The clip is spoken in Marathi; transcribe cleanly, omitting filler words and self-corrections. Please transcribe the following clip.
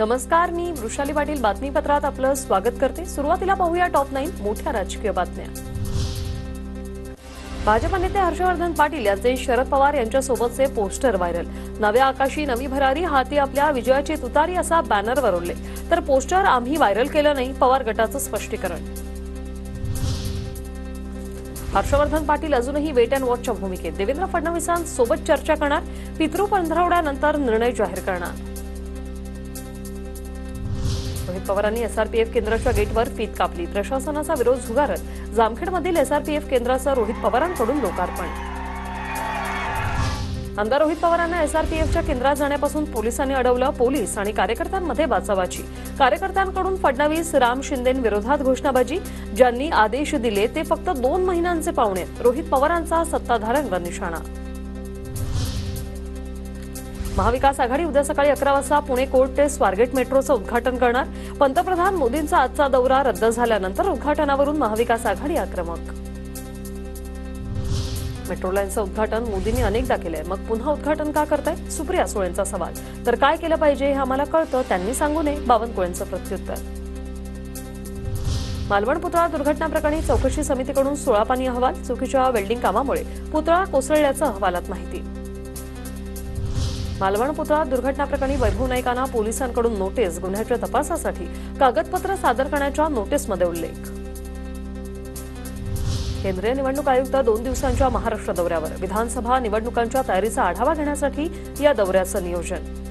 नमस्कार, मी वृषाली पाटील बातमीपत्रात आपलं स्वागत करते। सुरुवातीला पाहूया टॉप 9 मोठ्या राजकीय बातम्या। भाजप नेते हर्षवर्धन पाटील यांचे शरद पवार यांच्यासोबतचे पोस्टर व्हायरल। नव्या आकाशी नवी भरारी, हाती आपल्या विजयाची तुतारी असा बॅनरवर उरले, तर पोस्टर आम्ही व्हायरल केलं नाही, पवार गटाचं स्पष्टीकरण। हर्षवर्धन पाटील अजूनही वेट अँड वॉचच्या भूमिकेत, देवेंद्र फडणवीसांसोबत चर्चा करणार, पितृ पंधरवड्यानंतर निर्णय जाहीर करणार। रोहित पवारांनी एसआरपीएफ केंद्राच्या गेटवर फीत कापली, प्रशासनाचा विरोध झुगारत जामखेडमधील एसआरपीएफ केंद्राचं रोहित पवारांकडून लोकार्पण। आमदार रोहित पवारांना एसआरपीएफच्या केंद्रात जाण्यापासून पोलिसांनी अडवलं, पोलीस आणि कार्यकर्त्यांमध्ये बाचाबाची। कार्यकर्त्यांकडून फडणवीस राम शिंदेंविरोधात घोषणाबाजी, ज्यांनी आदेश दिले ते फक्त 2 महिन्यांचे पाहुणे, रोहित पवारांचा सत्ताधाऱ्यांवर निशाणा। महाविकास आघाडी उद्या सकाळी 11 वाजता पुणे कोर्ट ते स्वारगेट मेट्रोचं उद्घाटन करणार। पंतप्रधान मोदींचा आजचा दौरा रद्द झाल्यानंतर उद्घाटनावरून महाविकास आघाडी आक्रमक। मेट्रो लाईनचं उद्घाटन मोदींनी अनेकदा केलंय, मग पुन्हा उद्घाटन का करताय? सुप्रिया सुळेंचा सवाल। तर काय केलं पाहिजे हे आम्हाला कळतं, त्यांनी सांगू नये, बावनकुळेंचं प्रत्युत्तर। मालवण पुतळा दुर्घटना प्रकरणी चौकशी समितीकडून 16 पानी अहवाल, चुकीच्या वेल्डिंग कामामुळे पुतळा कोसळल्याचं अहवालात माहिती। मालवण पुतळा दुर्घटना प्रकरणी वैभव नाईकांना पोलिसांकडून नोटीस, गुन्ह्याच्या तपासासाठी कागदपत्र सादर करण्याच्या नोटीसमध्ये उल्लेख। केंद्रीय निवडणूक आयुक्त 2 दिवसांच्या महाराष्ट्र दौऱ्यावर, विधानसभा निवडणुकांच्या तयारीचा आढावा घेण्यासाठी या दौऱ्याचं नियोजन।